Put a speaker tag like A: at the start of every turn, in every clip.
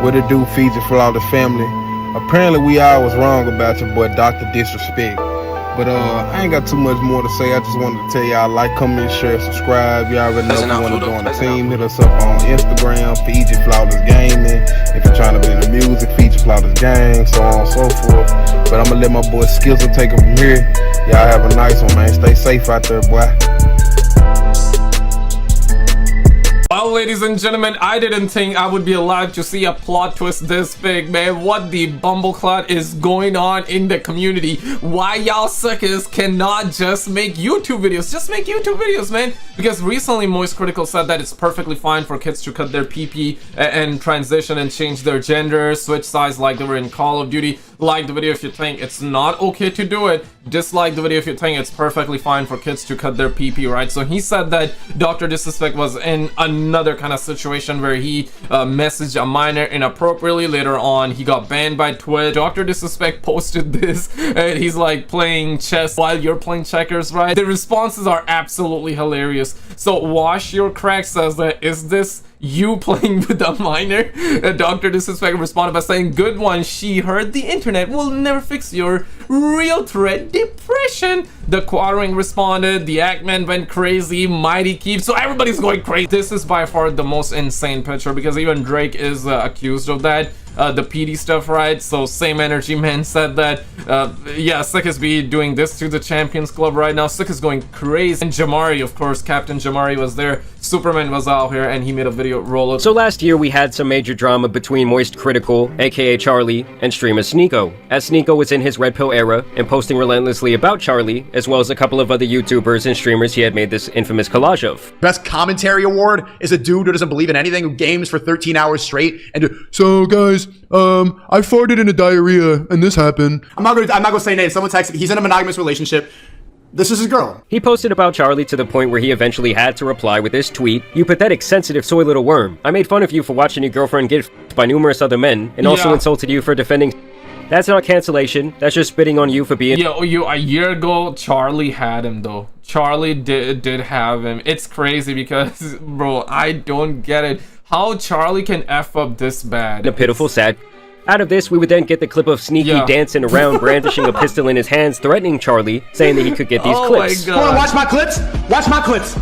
A: What it do, Fiji Flawless family? Apparently we all was wrong about your boy Dr. Disrespect. But I ain't got too much more to say. I just wanted to tell y'all like, comment, share, subscribe. Y'all already know if you want to join the team. Hit us up on Instagram, Fiji Flawless Gaming. If you're trying to be in the music, Fiji Flawless Gang, so on and so forth. But I'm gonna let my boy Skizzle take it from here. Y'all have a nice one, man. Stay safe out there, boy.
B: Well, ladies and gentlemen, I didn't think I would be alive to see a plot twist this big, man. What the bumbleclot is going on in the community? Why y'all suckers cannot just make YouTube videos? Just make YouTube videos, man. Because recently Moist Critical said that it's perfectly fine for kids to cut their PP and transition and change their gender, switch size like they were in Call of Duty. Like the video if you think it's not okay to do it. Dislike the video if you think it's perfectly fine for kids to cut their PP, right? So he said that Dr. Disrespect was in another kind of situation where he messaged a minor inappropriately. Later on, he got banned by Twitch. Dr. Disrespect posted this, and he's like playing chess while you're playing checkers, right? The responses are absolutely hilarious. So Wash Your Crack says that, is this you playing with a minor? Dr. Disrespect responded by saying, good one, she heard the internet will never fix your real threat, depression. The Quartering responded, the Ackman went crazy, Mighty Keep, so everybody's going crazy. This is by far the most insane picture because even Drake is accused of that. The PD stuff, right? So Same Energy Man said that yeah, Sick is be doing this to the Champions Club right now. Sick is going crazy. And Jamari, of course, Captain Jamari was there. Superman was out here and he made a video roll up.
C: So last year we had some major drama between Moist Critical, aka Charlie, and streamer Sneako, as Sneako was in his Red Pill era and posting relentlessly about Charlie, as well as a couple of other YouTubers and streamers he had made this infamous collage of.
D: Best commentary award is a dude who doesn't believe in anything, who games for 13 hours straight and so guys, I farted in a diarrhea and this happened. I'm not gonna say names. Someone texted, he's in a monogamous relationship. This is his girl.
C: He posted about Charlie to the point where he eventually had to reply with this tweet: "You pathetic, sensitive, soy little worm. I made fun of you for watching your girlfriend get f***ed by numerous other men, and also insulted you for defending. That's not cancellation. That's just spitting on you for being."
B: Yo, a year ago, Charlie had him though. Charlie did have him. It's crazy because, bro, I don't get it. How Charlie can F up this bad.
C: A pitiful, sad. Out of this, we would then get the clip of Sneaky dancing around, brandishing a pistol in his hands, threatening Charlie, saying that he could get these clips.
D: My God. Hold on, watch my clips. Watch my clips.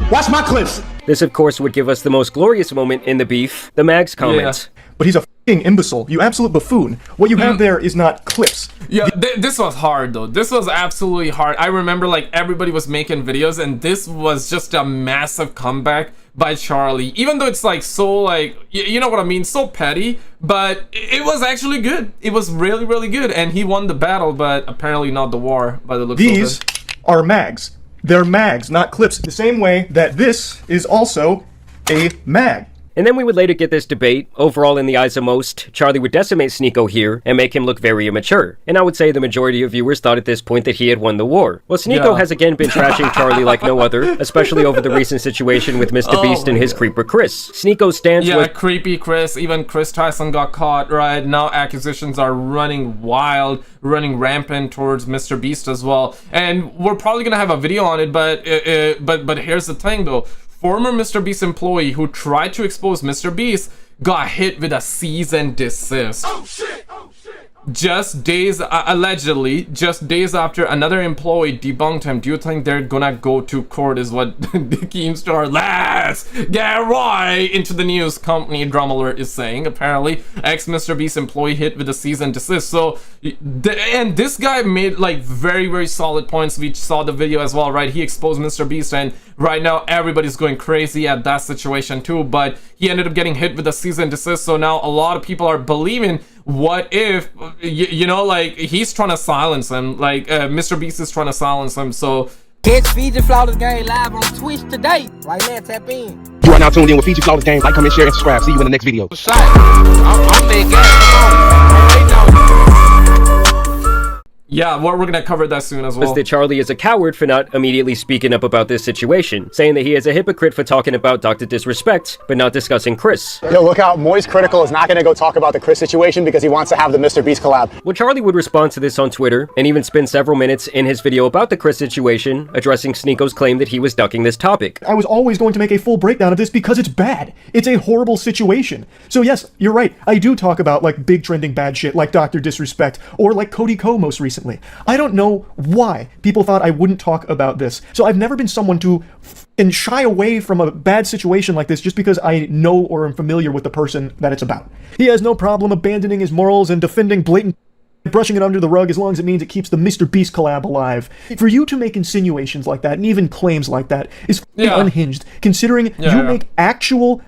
D: Watch my clips.
C: This, of course, would give us the most glorious moment in the beef, the Mags comment.
E: But he's a f***ing imbecile, you absolute buffoon. What you have there is not clips.
B: Yeah, this was hard though. This was absolutely hard. I remember like everybody was making videos and this was just a massive comeback by Charlie. Even though it's like so like, you know what I mean, so petty, but it was actually good. It was really, really good. And he won the battle, but apparently not the war by the looks of it.
E: These are mags. They're mags, not clips. The same way that this is also a mag.
C: And then we would later get this debate. Overall, in the eyes of most, Charlie would decimate Sneako here and make him look very immature. And I would say the majority of viewers thought at this point that he had won the war. Well, Sneako has again been trashing Charlie like no other, especially over the recent situation with MrBeast and his creeper Chris. Sneako's stance was...
B: creepy Chris. Even Chris Tyson got caught, right? Now accusations are running wild, running rampant towards MrBeast as well. And we're probably gonna have a video on it, but here's the thing though. Former MrBeast employee who tried to expose MrBeast got hit with a cease and desist. Oh shit! Oh shit! Just days, allegedly, just days after another employee debunked him. Do you think they're gonna go to court is what the Keemstar, let's get right into the news company Drum Alert is saying. Apparently, ex-MrBeast employee hit with a cease and desist. So, and this guy made like very, very solid points. We saw the video as well, right? He exposed MrBeast and right now everybody's going crazy at that situation too, but he ended up getting hit with a cease and desist. So now a lot of people are believing, what if, you know, like he's trying to silence him, like MrBeast is trying to silence him. So
F: catch Fiji Flawless Game live on Twitch today. Right now, tap in.
A: You are now tuned in with Fiji Flawless Game. Like, comment, share, and subscribe. See you in the next video.
B: Yeah, we're gonna cover that soon as well.
C: That Charlie is a coward for not immediately speaking up about this situation, saying that he is a hypocrite for talking about Dr. Disrespect, but not discussing Chris.
G: Yo, look out, Moist Critical is not gonna go talk about the Chris situation because he wants to have the MrBeast collab.
C: Well, Charlie would respond to this on Twitter, and even spend several minutes in his video about the Chris situation, addressing Sneako's claim that he was ducking this topic.
E: I was always going to make a full breakdown of this because it's bad. It's a horrible situation. So yes, you're right. I do talk about like big trending bad shit like Dr. Disrespect or like Cody Ko most recently. I don't know why people thought I wouldn't talk about this. So I've never been someone to and shy away from a bad situation like this just because I know or am familiar with the person that it's about. He has no problem abandoning his morals and defending blatant brushing it under the rug as long as it means it keeps the MrBeast collab alive. For you to make insinuations like that and even claims like that is unhinged, considering you make actual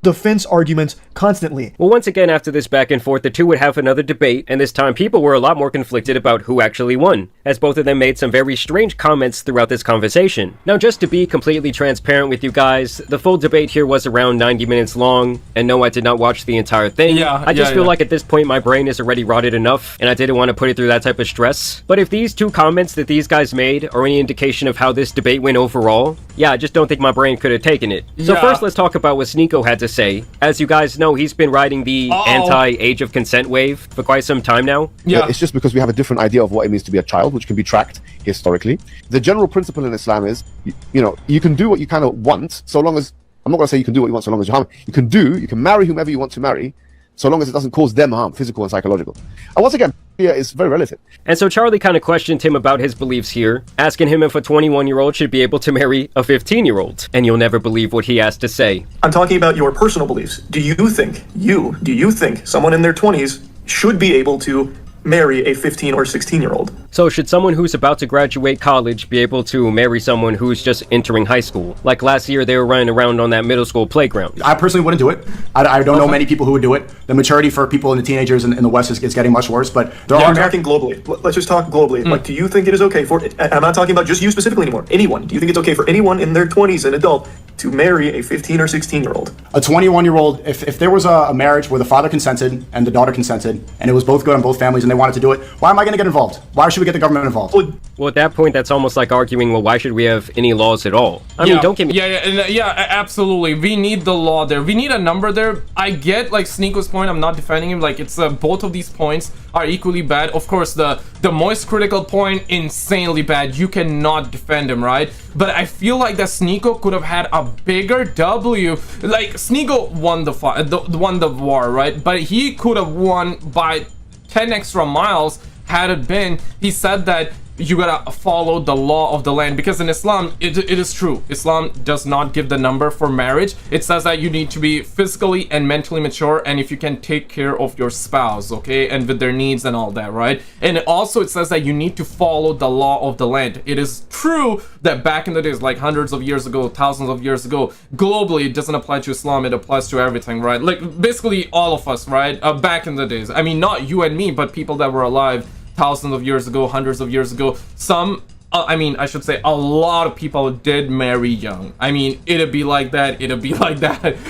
E: defense arguments constantly.
C: Well, once again, after this back and forth, the two would have another debate, and this time people were a lot more conflicted about who actually won, as both of them made some very strange comments throughout this conversation. Now, just to be completely transparent with you guys, the full debate here was around 90 minutes long, and no, I did not watch the entire thing. I just feel like at this point my brain is already rotted enough, and I didn't want to put it through that type of stress. But if these two comments that these guys made are any indication of how this debate went overall, yeah, I just don't think my brain could have taken it. So first, let's talk about what Sneako had to say. As you guys know, he's been riding the anti-age of consent wave for quite some time now.
H: Yeah, it's just because we have a different idea of what it means to be a child, which can be tracked historically. The general principle in Islam is, you know, you can do what you kind of want, so long as, I'm not going to say you can do what you want so long as you're harm. You can marry whomever you want to marry, so long as it doesn't cause them harm, physical and psychological. And once again, it's very relative.
C: And so Charlie kind of questioned him about his beliefs here, asking him if a 21-year-old should be able to marry a 15-year-old. And you'll never believe what he has to say.
E: I'm talking about your personal beliefs. Do you think someone in their 20s should be able to marry a 15 or 16-year-old?
C: So should someone who's about to graduate college be able to marry someone who's just entering high school? Like last year they were running around on that middle school playground.
D: I personally wouldn't do it. I don't know many people who would do it. The maturity for people in the teenagers in the West is getting much worse, but there are...
E: I'm talking globally. Let's just talk globally. Like, do you think it is okay for... I'm not talking about just you specifically anymore. Anyone. Do you think it's okay for anyone in their 20s, an adult, to marry a 15 or 16-year-old?
D: A 21-year-old, if there was a marriage where the father consented and the daughter consented, and it was both good on both families and they wanted to do it, why am I going to get involved? Why should we get the government involved?
C: Well, at that point, that's almost like arguing, well, why should we have any laws at all? I mean, don't get me...
B: Absolutely. We need the law there. We need a number there. I get, like, Sneako's point. I'm not defending him. Like, it's both of these points are equally bad. Of course, the Moist Critical point, insanely bad. You cannot defend him, right? But I feel like that Sneako could have had a bigger W. Like, Sneako won the war, right? But he could have won by 10 extra miles had it been, he said that you gotta follow the law of the land, because in Islam it is true, Islam does not give the number for marriage. It says that you need to be physically and mentally mature, and if you can take care of your spouse, okay, and with their needs and all that, right? And also it says that you need to follow the law of the land. It is true that back in the days, like hundreds of years ago, thousands of years ago, globally, it doesn't apply to Islam, it applies to everything, right? Like basically all of us, right? Back in the days, I mean, not you and me, but people that were alive thousands of years ago, hundreds of years ago. Some, I mean, I should say a lot of people did marry young. I mean, it'd be like that,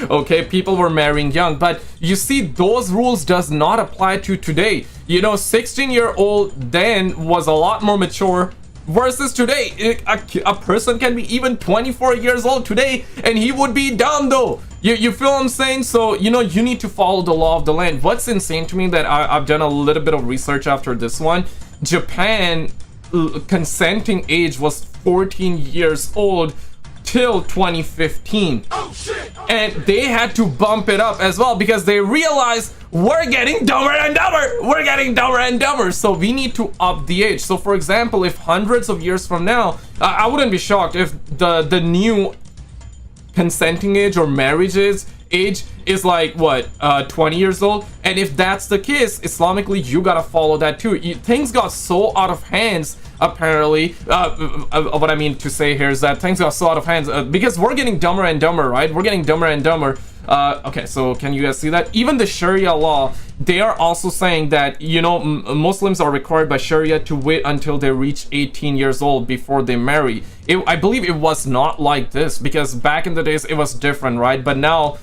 B: okay? People were marrying young, but you see, those rules does not apply to today. You know, 16-year-old then was a lot more mature versus today. A person can be even 24 years old today and he would be dumb though. You feel what I'm saying? So, you know, you need to follow the law of the land. What's insane to me that I've done a little bit of research after this one. Japan consenting age was 14 years old till 2015. Oh, shit. And they had to bump it up as well because they realized we're getting dumber and dumber. So we need to up the age. So for example, if hundreds of years from now, I wouldn't be shocked if the new consenting age or marriage age is like what 20 years old, and if that's the case, Islamically you gotta follow that too. Things got so out of hands apparently. What I mean to say here is that things got so out of hands because we're getting dumber and dumber, right? We're getting dumber and dumber. Okay, so can you guys see that? Even the Sharia law they are also saying that, you know, Muslims are required by Sharia to wait until they reach 18 years old before they marry. I believe it was not like this, because back in the days it was different, right? But now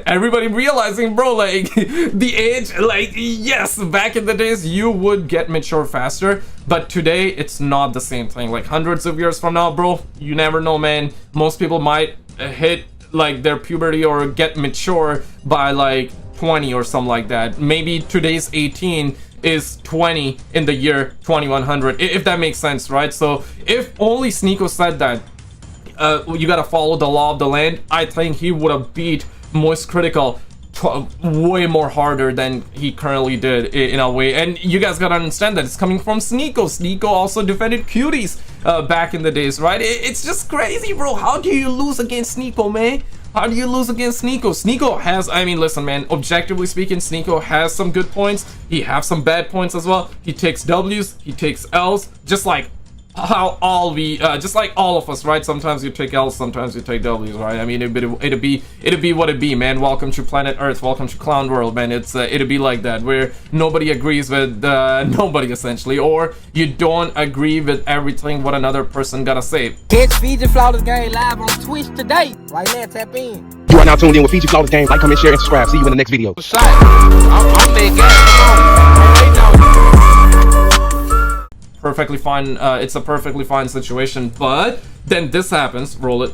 B: everybody realizing, bro, like the age, like, yes, back in the days you would get mature faster, but today it's not the same thing. Like hundreds of years from now, bro, you never know, man. Most people might hit like their puberty or get mature by like 20 or something like that. Maybe today's 18 is 20 in the year 2100, if that makes sense, right? So if only Sneako said that you gotta follow the law of the land, I think he would have beat Most Critical way more harder than he currently did in a way. And you guys gotta understand that it's coming from Sneako. Sneako also defended cuties back in the days, right? It's just crazy, bro. How do you lose against Sneako, man? How do you lose against Sneako? Sneako has, I mean, listen, man, objectively speaking, Sneako has some good points. He has some bad points as well. He takes W's, he takes L's, just like how just like all of us, right? Sometimes you take L's, sometimes you take W's, right? I mean, it'd be what it be, man. Welcome to planet Earth, welcome to Clown World, man. It's it'd be like that, where nobody agrees with nobody, essentially, or you don't agree with everything what another person gotta say.
F: Catch Fiji Flawless Game live on Twitch today. Right now, tap in.
I: You are now tuned in with Fiji Flawless Game. Like, comment, share, and subscribe. See you in the next video.
B: Perfectly fine. It's a perfectly fine situation, but then this happens. Roll it.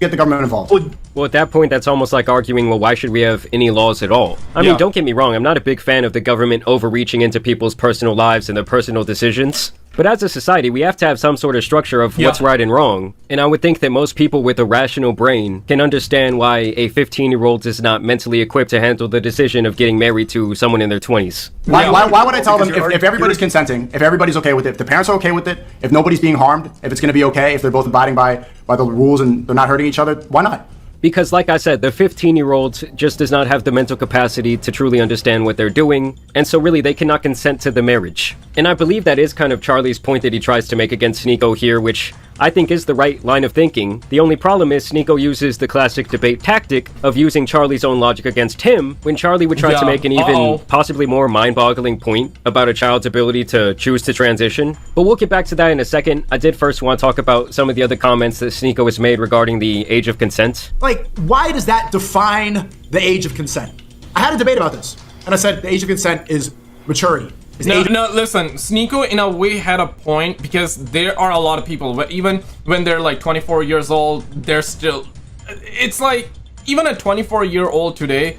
D: Get the government involved.
C: Well, at that point, that's almost like arguing, well, why should we have any laws at all? I mean, don't get me wrong, I'm not a big fan of the government overreaching into people's personal lives and their personal decisions. But as a society, we have to have some sort of structure of what's right and wrong. And I would think that most people with a rational brain can understand why a 15-year-old is not mentally equipped to handle the decision of getting married to someone in their 20s.
D: Why would I tell them if everybody's consenting, if everybody's okay with it, if the parents are okay with it, if nobody's being harmed, if it's going to be okay, if they're both abiding by the rules and they're not hurting each other, why not?
C: Because, like I said, the 15-year-old just does not have the mental capacity to truly understand what they're doing, and so really they cannot consent to the marriage. And I believe that is kind of Charlie's point that he tries to make against Sneako here, which I think is the right line of thinking. The only problem is Sneako uses the classic debate tactic of using Charlie's own logic against him, when Charlie would try to make an even possibly more mind-boggling point about a child's ability to choose to transition. But we'll get back to that in a second. I did first want to talk about some of the other comments that Sneako has made regarding the age of consent.
D: Like, why does that define the age of consent? I had a debate about this, and I said the age of consent is maturity.
B: No, listen, Sneako in a way had a point, because there are a lot of people, but even when they're like 24 years old, they're still, it's like, even a 24-year-old today,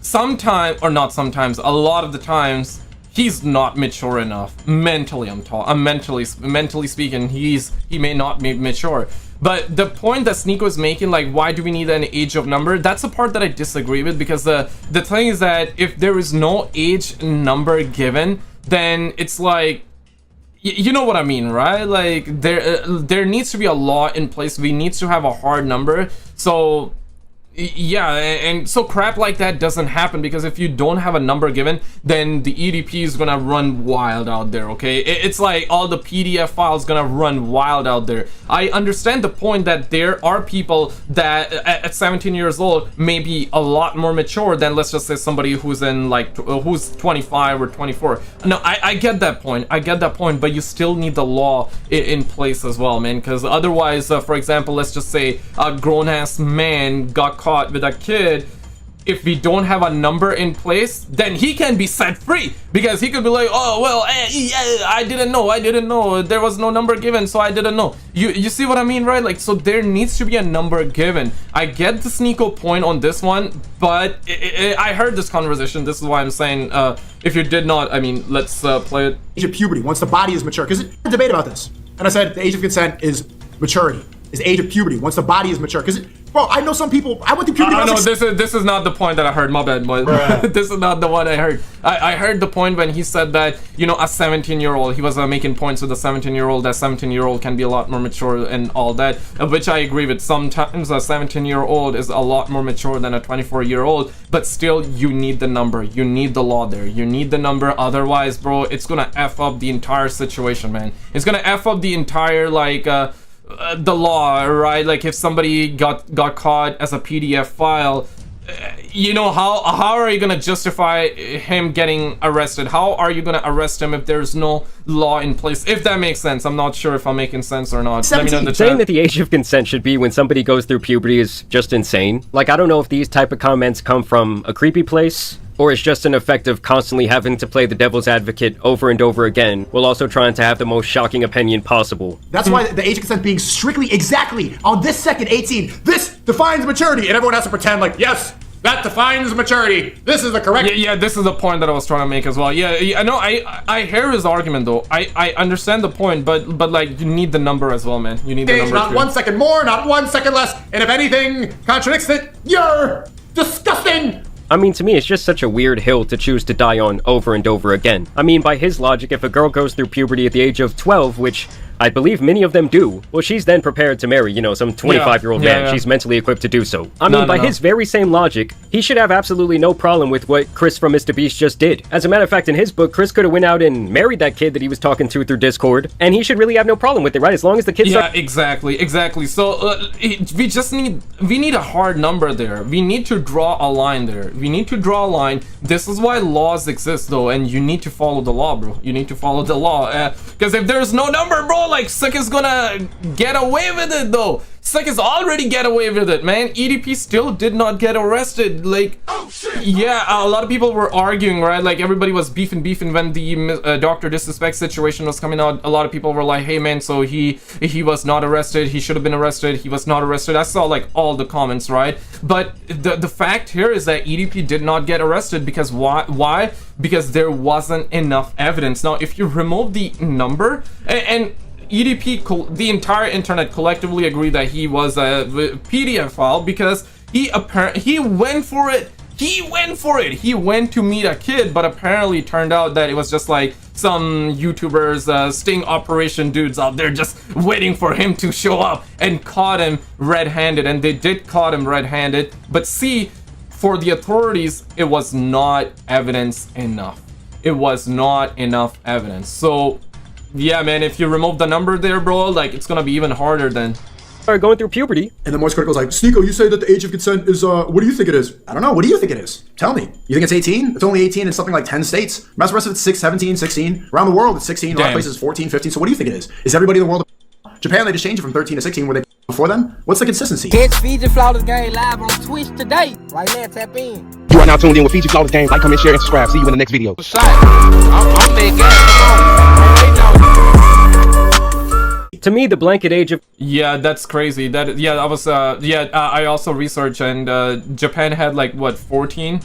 B: sometimes, or not sometimes, a lot of the times, he's not mature enough. Mentally, mentally speaking, he may not be mature. But the point that Sneako is making, like, why do we need an age of number? That's the part that I disagree with, because the thing is that if there is no age number given, then it's like, you know what I mean, right? Like, there needs to be a law in place. We need to have a hard number. So yeah, and so crap like that doesn't happen, because if you don't have a number given, then the EDP is gonna run wild out there, okay? It's like all the PDF files gonna run wild out there. I understand the point that there are people that at 17 years old may be a lot more mature than, let's just say, somebody who's in like who's 25 or 24. No, I get that point. I get that point, but you still need the law in place as well, man, because otherwise, for example, let's just say a grown-ass man got caught with a kid. If we don't have a number in place, then he can be set free, because he could be like, oh well, I didn't know, there was no number given, so I didn't know. You see what I mean, right? Like, so there needs to be a number given. I get the Sneako point on this one, but I heard this conversation. This is why I'm saying, if you did not, I mean, let's play it.
D: Age of puberty, once the body is mature, because there's a debate about this, and I said the age of consent is maturity. Is age of puberty once the body is mature, because bro, I know some people, I went through puberty.
B: No, this is not the point that I heard, my bad, but this is not the one I heard. I heard the point when he said that, you know, a 17-year-old, he was making points with a 17-year-old, that 17-year-old can be a lot more mature and all that, which I agree with. Sometimes a 17-year-old is a lot more mature than a 24-year-old, but still, you need the number, you need the law there, you need the number, otherwise, bro, it's gonna F up the entire situation, man. It's gonna F up the entire, like, the law, right? Like, if somebody got caught as a PDF file, you know, how are you gonna justify him getting arrested? How are you gonna arrest him if there's no law in place? If that makes sense. I'm not sure if I'm making sense or not. Let me know in the chat.
C: Saying that the age of consent should be when somebody goes through puberty is just insane. Like, I don't know if these type of comments come from a creepy place, or it's just an effect of constantly having to play the devil's advocate over and over again, while also trying to have the most shocking opinion possible.
D: That's why the age of consent being strictly exactly on this second 18, this defines maturity, and everyone has to pretend like, yes, that defines maturity. This is the correct.
B: Yeah, this is the point that I was trying to make as well. Yeah, I know. I hear his argument though. I understand the point, but like, you need the number as well, man. You need the number.
D: Not
B: too.
D: 1 second more, not 1 second less, and if anything contradicts it, you're disgusting.
C: I mean, to me, it's just such a weird hill to choose to die on over and over again. I mean, by his logic, if a girl goes through puberty at the age of 12, which I believe many of them do, well, she's then prepared to marry, you know, some 25-year-old man. She's mentally equipped to do so. I mean, by his very same logic, he should have absolutely no problem with what Chris from MrBeast just did. As a matter of fact, in his book, Chris could have went out and married that kid that he was talking to through Discord, and he should really have no problem with it, right? As long as the kid
B: exactly. So we need a hard number there. We need to draw a line there. We need to draw a line. This is why laws exist, though, and you need to follow the law, bro. You need to follow the law. Because if there's no number, bro, like, Sick is gonna get away with it, though. Sick is already get away with it, man. EDP still did not get arrested. Like, yeah, a lot of people were arguing, right? Like, everybody was beefing when the Dr. Disrespect situation was coming out. A lot of people were like, hey, man, so he was not arrested. He should have been arrested. He was not arrested. I saw, like, all the comments, right? But the fact here is that EDP did not get arrested because why? Because there wasn't enough evidence. Now, if you remove the number, and EDP, the entire internet collectively agreed that he was a pedophile because he went for it. He went to meet a kid, but apparently it turned out that it was just like some YouTubers, sting operation dudes out there just waiting for him to show up and caught him red-handed. And they did caught him red-handed. But see, for the authorities, it was not evidence enough. It was not enough evidence. So yeah, man, if you remove the number there, bro, like, it's gonna be even harder then.
C: Going through puberty.
D: And the Morse critical's like, Sneako, you say that the age of consent is, what do you think it is? I don't know, what do you think it is? Tell me. You think it's 18? It's only 18 in something like 10 states. The rest of it's 6, 17, 16. Around the world, it's 16. A lot of places, 14, 15. So what do you think it is? Is everybody in the world Japan, they just changed it from 13 to 16. Were they before then? What's the consistency?
F: Catch Fiji Flawless Game live on Twitch today. Right now, tap in.
I: You are now tuned in with Fiji Flawless Game. Like, comment, share, and subscribe. See you in the next video.
C: To me, the blanket age of...
B: Yeah, that's crazy. I also researched, and Japan had, like, what, 14?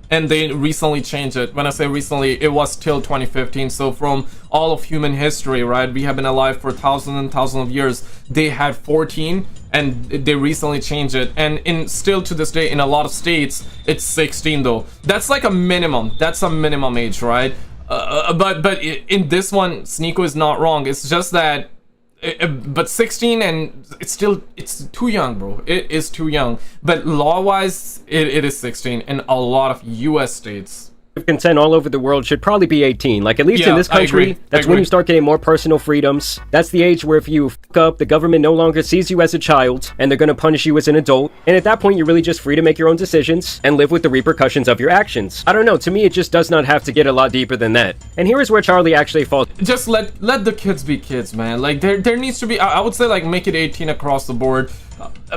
B: And they recently changed it. When I say recently, it was till 2015. So from all of human history, right, we have been alive for thousands and thousands of years. They had 14, and they recently changed it. And still to this day, in a lot of states, it's 16 though. That's like a minimum. That's a minimum age, right? But in this one, Sneako is not wrong. It's just that, but 16, and it's too young, bro. It is too young. But law-wise, it is 16 in a lot of US states.
C: Consent all over the world should probably be 18. Like, at least in this country, that's when you start getting more personal freedoms. That's the age where if you fuck up, the government no longer sees you as a child, and they're gonna punish you as an adult. And at that point, you're really just free to make your own decisions and live with the repercussions of your actions. I don't know, to me, it just does not have to get a lot deeper than that. And here is where Charlie actually falls.
B: Just let the kids be kids, man. Like, there needs to be, I would say, like, make it 18 across the board.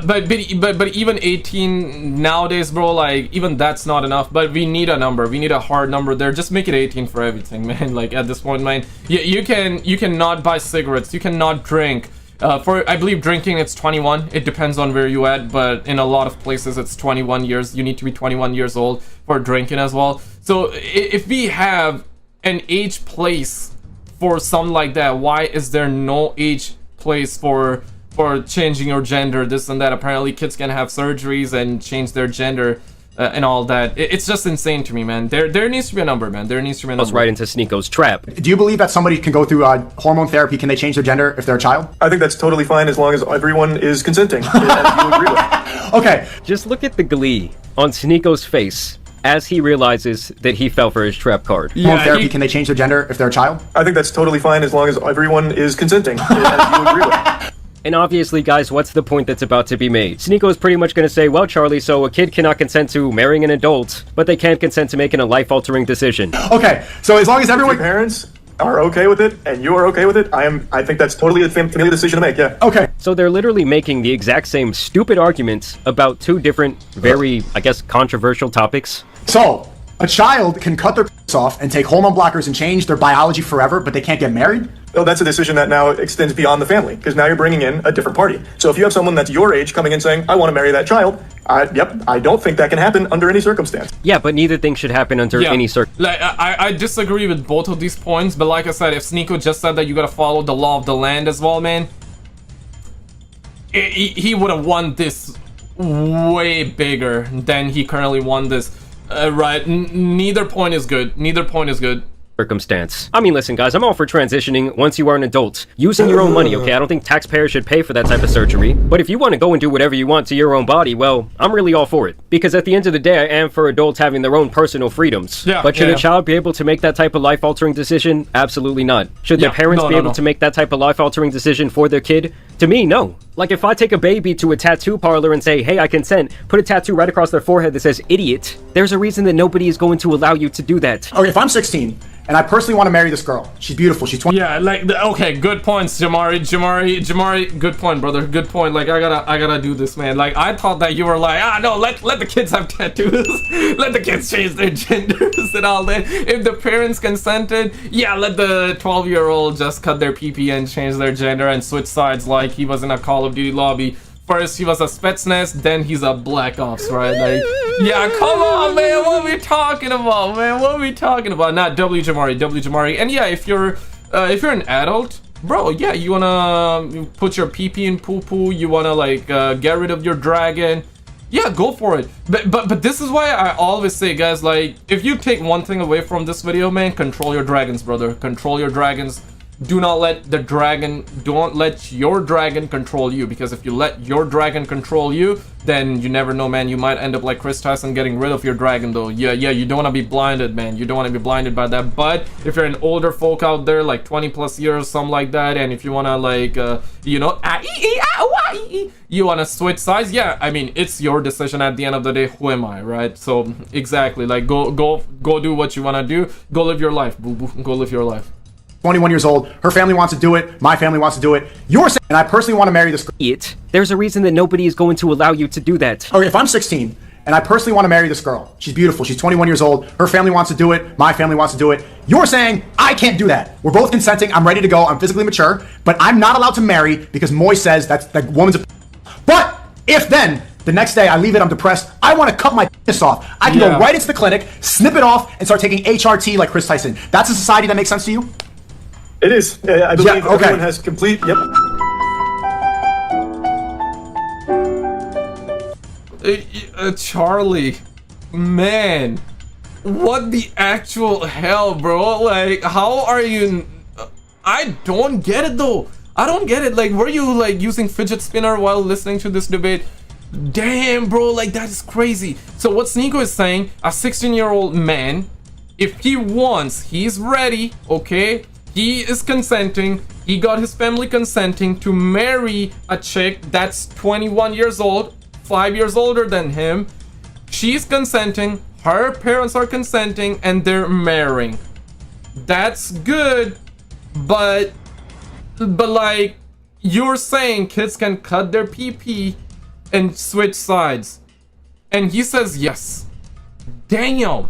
B: But even 18 nowadays, bro, like, even that's not enough. But we need a number. We need a hard number there. Just make it 18 for everything, man. Like, at this point, man, you cannot buy cigarettes. You cannot drink. For, I believe, drinking, it's 21. It depends on where you at, but in a lot of places it's 21 years. You need to be 21 years old for drinking as well. So if we have an age place for something like that, why is there no age place for changing your gender, this and that? Apparently kids can have surgeries and change their gender and all that. It's just insane to me, man. There needs to be a number, man. There needs to be a number.
C: Right into Sneako's trap.
D: Do you believe that somebody can go through hormone therapy? Can they change their gender if they're a child?
J: I think that's totally fine as long as everyone is consenting, as you agree with.
D: Okay.
C: Just look at the glee on Sneako's face as he realizes that he fell for his trap card.
D: Hormone therapy, can they change their gender if they're a child?
J: I think that's totally fine as long as everyone is consenting, as you agree with.
C: And obviously, guys, what's the point that's about to be made? Sneako is pretty much going to say, well, Charlie, so a kid cannot consent to marrying an adult, but they can't consent to making a life-altering decision.
D: Okay, so as long as everyone...
J: Parents are okay with it, and you are okay with it, I think that's totally a family decision to make, yeah.
D: Okay.
C: So they're literally making the exact same stupid arguments about two different, very, I guess, controversial topics.
D: So, a child can cut their off and take hormone blockers and change their biology forever, but they can't get married?
J: Oh, that's a decision that now extends beyond the family, because now you're bringing in a different party. So if you have someone that's your age coming in saying, I want to marry that child, I don't think that can happen under any circumstance.
C: Yeah, but neither thing should happen under any circumstance.
B: Like, I disagree with both of these points, but like I said, if Sneako just said that you gotta follow the law of the land as well, man, he would have won this way bigger than he currently won this. Right, neither point is good. Neither point is good.
C: Circumstance. I mean, listen, guys, I'm all for transitioning once you are an adult. Using your own money, okay? I don't think taxpayers should pay for that type of surgery. But if you want to go and do whatever you want to your own body, well, I'm really all for it. Because at the end of the day, I am for adults having their own personal freedoms.
B: Yeah,
C: but should a child be able to make that type of life-altering decision? Absolutely not. Should their parents be able to make that type of life-altering decision for their kid? To me, no. Like, if I take a baby to a tattoo parlor and say, hey, I consent, put a tattoo right across their forehead that says idiot, there's a reason that nobody is going to allow you to do that.
D: Okay, if I'm 16, and I personally want to marry this girl, she's beautiful, she's 20.
B: Yeah, like, okay, good points, Jamari, good point, brother, good point. Like, I gotta do this, man. Like, I thought that you were like, no, let the kids have tattoos, let the kids change their genders and all that. If the parents consented, yeah, let the 12-year-old just cut their PP and change their gender and switch sides like he was in a Call of Duty lobby. First he was a Spetsnaz, then he's a Black Ops, right? Like, yeah, come on, man, what are we talking about, man? What are we talking about? Not W Jamari. And yeah, if you're an adult, bro, yeah, you wanna put your PP in poo-poo, you wanna like get rid of your dragon, yeah, go for it. But this is why I always say, guys, like, if you take one thing away from this video, man, control your dragons, brother. Control your dragons. Do not let the dragon, don't let your dragon control you, because if you let your dragon control you, then you never know, man, you might end up like Chris Tyson getting rid of your dragon, though. Yeah, you don't want to be blinded, man, you don't want to be blinded by that. But if you're an older folk out there, like 20 plus years, something like that, and if you want to like, you know, you want to switch sides, yeah, I mean, it's your decision at the end of the day. Who am I, right? So exactly, like, go do what you want to do, go live your life, boo boo, go live your life.
D: 21 years old, her family wants to do it, my family wants to do it, you're saying, and I personally want to marry this girl.
C: There's a reason that nobody is going to allow you to do that.
D: Okay, if I'm 16, and I personally want to marry this girl, she's beautiful, she's 21 years old, her family wants to do it, my family wants to do it, you're saying, I can't do that. We're both consenting, I'm ready to go, I'm physically mature, but I'm not allowed to marry because Moy says that woman's a... But, if then, the next day I leave it, I'm depressed, I want to cut my penis off. I can go right into the clinic, snip it off, and start taking HRT like Chris Tyson. That's a society that makes sense to you?
J: It is. I believe everyone has complete. Yep.
B: Charlie, man, what the actual hell, bro? Like, how are you? I don't get it though. I don't get it. Like, were you like using fidget spinner while listening to this debate? Damn, bro, like that is crazy. So what Sneako is saying, a 16-year-old man, if he wants, he's ready, okay? He is consenting, he got his family consenting to marry a chick that's 21 years old, 5 years older than him. She's consenting, her parents are consenting, and they're marrying. That's good, but like, you're saying kids can cut their PP and switch sides. And he says yes. Damn.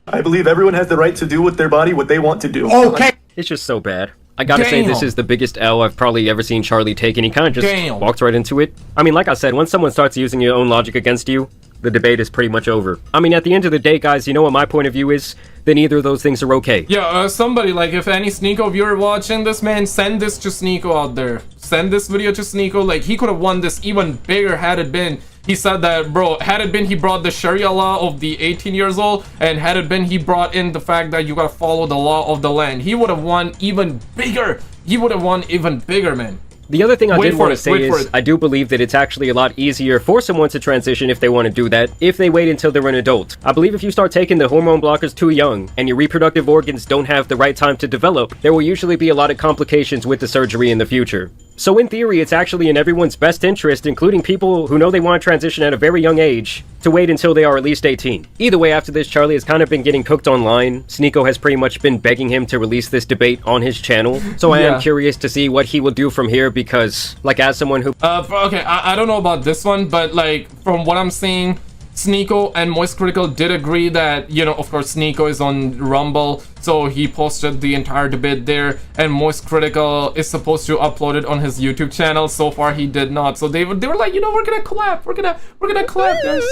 J: I believe everyone has the right to do with their body what they want to do.
D: Okay.
C: It's just so bad. I gotta say, this is the biggest L I've probably ever seen Charlie take, and he kind of just walked right into it. I mean, like I said, once someone starts using your own logic against you, the debate is pretty much over. I mean, at the end of the day, guys, you know what my point of view is? Then either of those things are okay.
B: Yeah, somebody, like, if any Sneako viewer watching this, man, send this to Sneako out there. Send this video to Sneako. Like, he could have won this even bigger had it been. He said that, bro, had it been he brought the Sharia law of the 18 years old, and had it been he brought in the fact that you gotta follow the law of the land, he would have won even bigger. He would have won even bigger, man.
C: The other thing I did want to say
B: wait for
C: is
B: it.
C: I do believe that it's actually a lot easier for someone to transition if they want to do that, if they wait until they're an adult. I believe if you start taking the hormone blockers too young and your reproductive organs don't have the right time to develop, there will usually be a lot of complications with the surgery in the future. So in theory, it's actually in everyone's best interest, including people who know they want to transition at a very young age, to wait until they are at least 18. Either way, after this, Charlie has kind of been getting cooked online. Sneako has pretty much been begging him to release this debate on his channel. So I am curious to see what he will do from here because, like, as someone who...
B: Okay, I don't know about this one, but, like, from what I'm seeing, Sneako and Moist Critical did agree that, you know, of course, Sneako is on Rumble, so he posted the entire debate there, and Moist Critical is supposed to upload it on his YouTube channel. So far, he did not. So they were like, you know, we're gonna collab, we're gonna collab, guys.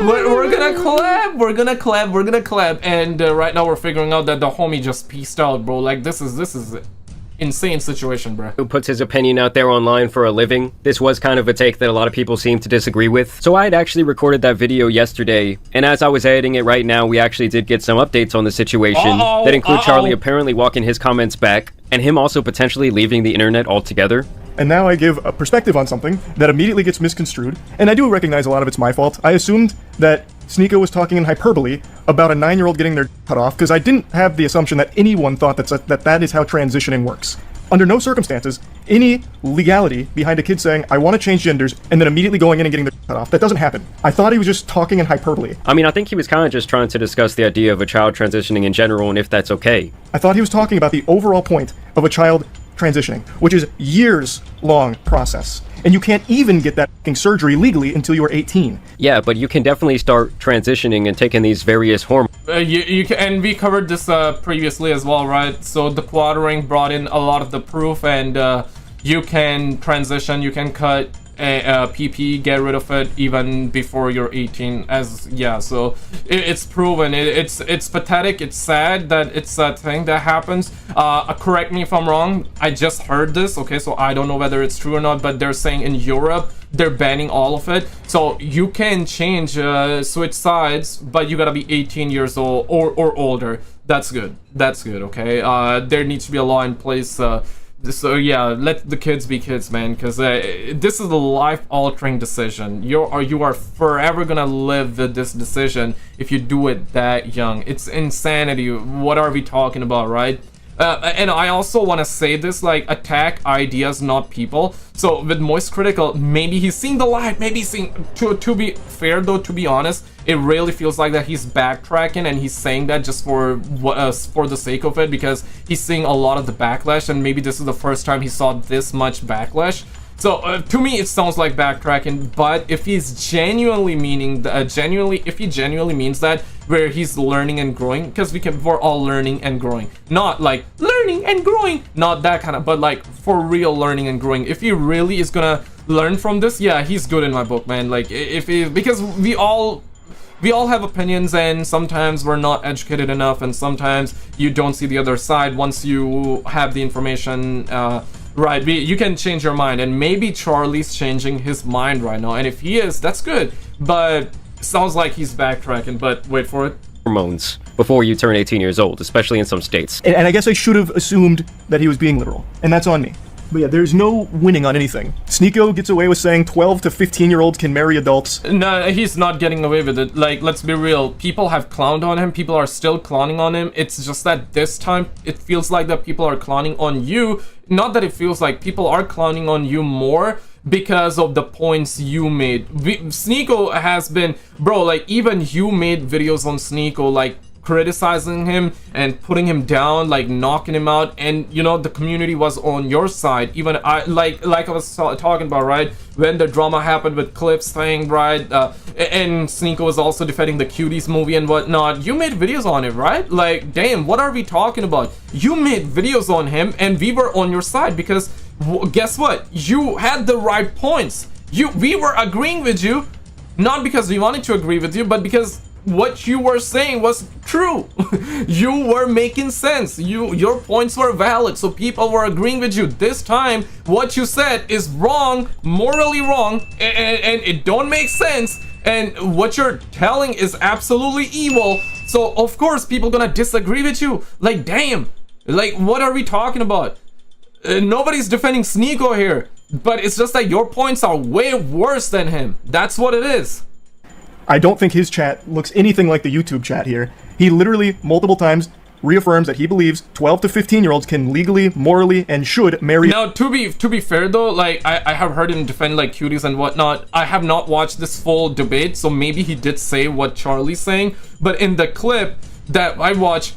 B: We're gonna collab, and right now we're figuring out that the homie just peaced out, bro. Like, this is insane situation, bro.
C: Who puts his opinion out there online for a living. This was kind of a take that a lot of people seem to disagree with. So I had actually recorded that video yesterday, and as I was editing it right now, we actually did get some updates on the situation that include Charlie apparently walking his comments back, and him also potentially leaving the internet altogether.
E: And now I give a perspective on something that immediately gets misconstrued, and I do recognize a lot of it's my fault. I assumed that Sneako was talking in hyperbole about a 9-year-old getting their cut off, because I didn't have the assumption that anyone thought that is how transitioning works. Under no circumstances, any legality behind a kid saying, I want to change genders, and then immediately going in and getting their cut off. That doesn't happen. I thought he was just talking in hyperbole.
C: I mean, I think he was kind of just trying to discuss the idea of a child transitioning in general and if that's okay.
E: I thought he was talking about the overall point of a child transitioning, which is years-long process. And you can't even get that fucking surgery legally until you are 18.
C: Yeah, but you can definitely start transitioning and taking these various hormones.
B: You can, and we covered this previously as well, right? So the quadrant brought in a lot of the proof, and you can transition, you can cut PP, get rid of it even before you're 18. So it's proven. It's pathetic. It's sad that it's a thing that happens. Correct me if I'm wrong. I just heard this. Okay, so I don't know whether it's true or not, but they're saying in Europe they're banning all of it. So you can change, switch sides, but you gotta be 18 years old or older. That's good. That's good. Okay. There needs to be a law in place. So yeah, let the kids be kids, man, because this is a life-altering decision. You are forever gonna live with this decision if you do it that young. It's insanity. What are we talking about, right? And I also want to say this, like, attack ideas, not people. So with Moist Critical, maybe he's seeing the light, maybe he's seeing, to be fair though, to be honest, it really feels like that he's backtracking and he's saying that just for the sake of it, because he's seeing a lot of the backlash, and maybe this is the first time he saw this much backlash. So to me, it sounds like backtracking. But if he's genuinely meaning, if he genuinely means that, where he's learning and growing, because we're all learning and growing, not like learning and growing, not that kind of, but like for real learning and growing. If he really is gonna learn from this, yeah, he's good in my book, man. Like because we all have opinions, and sometimes we're not educated enough, and sometimes you don't see the other side. Once you have the information, right, you can change your mind, and maybe Charlie's changing his mind right now, and if he is, that's good. But it sounds like he's backtracking. But wait for it.
C: Hormones before you turn 18 years old, especially in some states.
E: And I guess I should have assumed that he was being literal, and that's on me. But yeah, there's no winning on anything. Sneako gets away with saying 12 to 15-year-olds can marry adults.
B: No, he's not getting away with it. Like, let's be real. People have clowned on him. People are still clowning on him. It's just that this time, it feels like that people are clowning on you. Not that it feels like people are clowning on you more because of the points you made. Sneako has been... Bro, like, even you made videos on Sneako, like, criticizing him and putting him down, like knocking him out, and you know the community was on your side. Even I like I was talking about, right, when the drama happened with Cliff's thing, right, and Sneako was also defending the Cuties movie and whatnot. You made videos on it, right? Like, damn, what are we talking about? You made videos on him and we were on your side because guess what, you had the right points. We were agreeing with you, not because we wanted to agree with you, but because what you were saying was true. You were making sense. Your points were valid, so people were agreeing with you. This time, what you said is wrong, morally wrong, and it don't make sense. And what you're telling is absolutely evil. So of course, people gonna disagree with you. Like, damn. Like, what are we talking about? Nobody's defending Sneako here, but it's just that your points are way worse than him. That's what it is.
E: I don't think his chat looks anything like the YouTube chat here. He literally, multiple times, reaffirms that he believes 12 to 15-year-olds can legally, morally, and should marry.
B: Now, to be fair though, like, I have heard him defend, like, cuties and whatnot. I have not watched this full debate, so maybe he did say what Charlie's saying, but in the clip that I watched,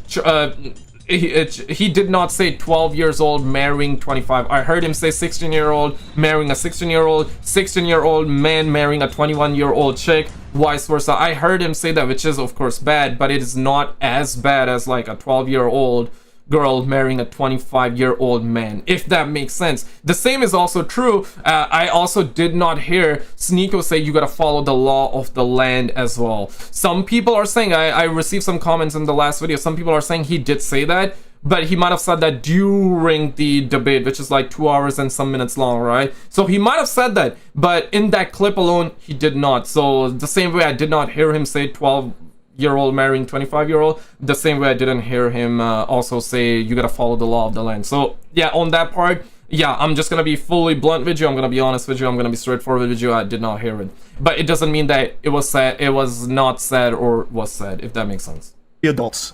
B: he did not say 12 years old marrying 25. I heard him say 16-year-old marrying a 16-year-old, 16-year-old man marrying a 21-year-old chick, vice versa. I heard him say that, which is of course bad, but it is not as bad as like a 12-year-old girl marrying a 25-year-old man, if that makes sense. The same is also true. I also did not hear Sneako say you gotta follow the law of the land as well. Some people are saying, I received some comments in the last video, some people are saying he did say that, but he might have said that during the debate, which is like 2 hours and some minutes long, right? So he might have said that, but in that clip alone, he did not. So the same way I did not hear him say 12-year-old marrying 25-year-old, the same way I didn't hear him also say you gotta follow the law of the land. So yeah, on that part, yeah, I'm just gonna be fully blunt with you, I'm gonna be honest with you, I'm gonna be straightforward with you. I did not hear it, but it doesn't mean that it was said, it was not said, or was said, if that makes sense.
E: Adults,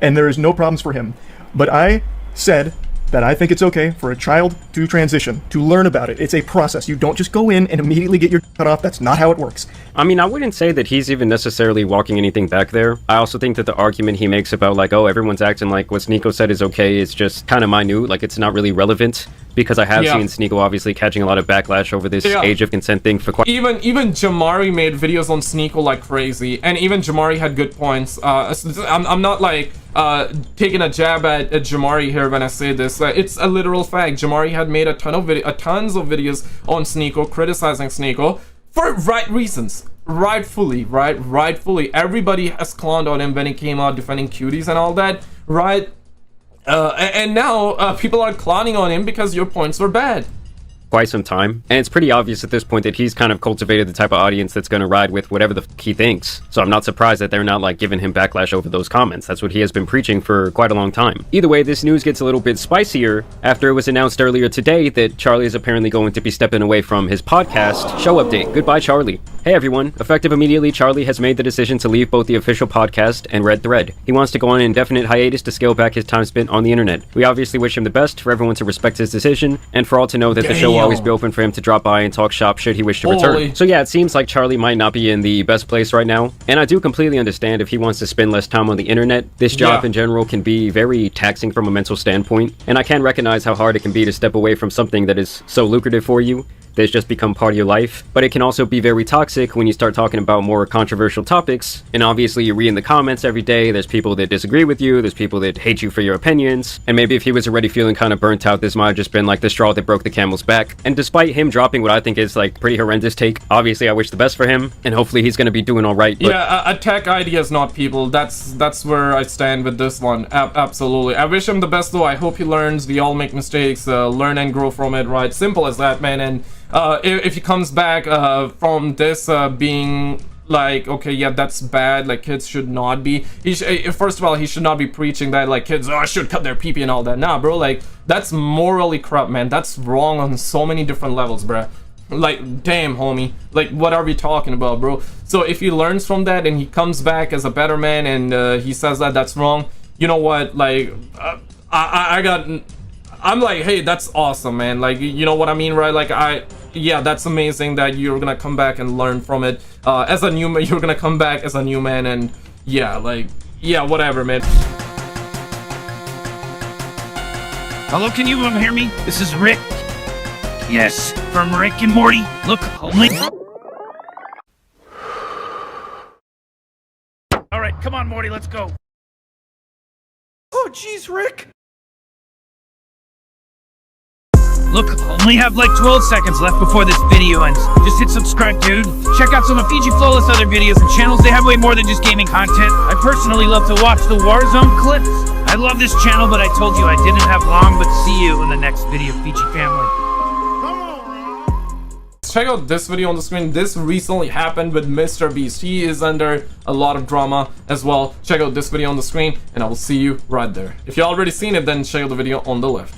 E: and there is no problems for him, but I said that I think it's okay for a child to transition, to learn about it. It's a process. You don't just go in and immediately get your cut off. That's not how it works.
C: I mean, I wouldn't say that he's even necessarily walking anything back there. I also think that the argument he makes about like, oh, everyone's acting like what Sneako said is okay, is just kind of minute, like it's not really relevant, because I have seen Sneako obviously catching a lot of backlash over this age of consent thing for quite—
B: Even Jamari made videos on Sneako like crazy, and even Jamari had good points. I'm not like taking a jab at Jamari here when I say this. It's a literal fact. Jamari had made tons of videos on Sneako, criticizing Sneako for right reasons. Rightfully. Everybody has clowned on him when he came out defending cuties and all that, right? And now people are clowning on him because your points were bad.
C: Quite some time, and it's pretty obvious at this point that he's kind of cultivated the type of audience that's going to ride with whatever the he thinks. So I'm not surprised that they're not like giving him backlash over those comments. That's what he has been preaching for quite a long time. Either way, this news gets a little bit spicier after it was announced earlier today that Charlie is apparently going to be stepping away from his podcast. Show update. Goodbye, Charlie. Hey everyone, effective immediately, Charlie has made the decision to leave both the official podcast and Red Thread. He wants to go on an indefinite hiatus to scale back his time spent on the internet. We obviously wish him the best, for everyone to respect his decision, and for all to know that the show will always be open for him to drop by and talk shop should he wish to return. So yeah, it seems like Charlie might not be in the best place right now, and I do completely understand if he wants to spend less time on the internet. This job in general can be very taxing from a mental standpoint, and I can recognize how hard it can be to step away from something that is so lucrative for you, that's just become part of your life. But it can also be very toxic when you start talking about more controversial topics, and obviously you read in the comments every day, there's people that disagree with you, there's people that hate you for your opinions, and maybe if he was already feeling kind of burnt out, this might have just been like the straw that broke the camel's back. And despite him dropping what I think is like pretty horrendous take, obviously I wish the best for him, and hopefully he's gonna be doing alright.
B: Yeah, attack ideas, not people. That's where I stand with this one. Absolutely. I wish him the best though. I hope he learns. We all make mistakes, learn and grow from it, right? Simple as that, man. And if he comes back from this being like, okay, yeah, that's bad, like kids should not be, first of all, he should not be preaching that like kids should cut their pee-pee and all that. Nah, bro, like that's morally corrupt, man. That's wrong on so many different levels, bruh. Like, damn, homie, like what are we talking about, bro? So if he learns from that and he comes back as a better man and he says that that's wrong, you know what, like I'm like, hey, that's awesome, man. Like, you know what I mean, right? Like, yeah, that's amazing that you're gonna come back and learn from it. As a new man, you're gonna come back as a new man, and yeah, like, yeah, whatever, man.
K: Hello, can you hear me? This is Rick. Yes, from Rick and Morty. Look, only. All right, come on, Morty, let's go. Oh, jeez, Rick. Look, only have like 12 seconds left before this video ends. Just hit subscribe, dude. Check out some of Fiji Flawless other videos and channels. They have way more than just gaming content. I personally love to watch the Warzone clips. I love this channel, but I told you I didn't have long, but see you in the next video, Fiji family.
B: Check out this video on the screen. This recently happened with MrBeast. He is under a lot of drama as well. Check out this video on the screen, and I will see you right there. If you already seen it, then check out the video on the left.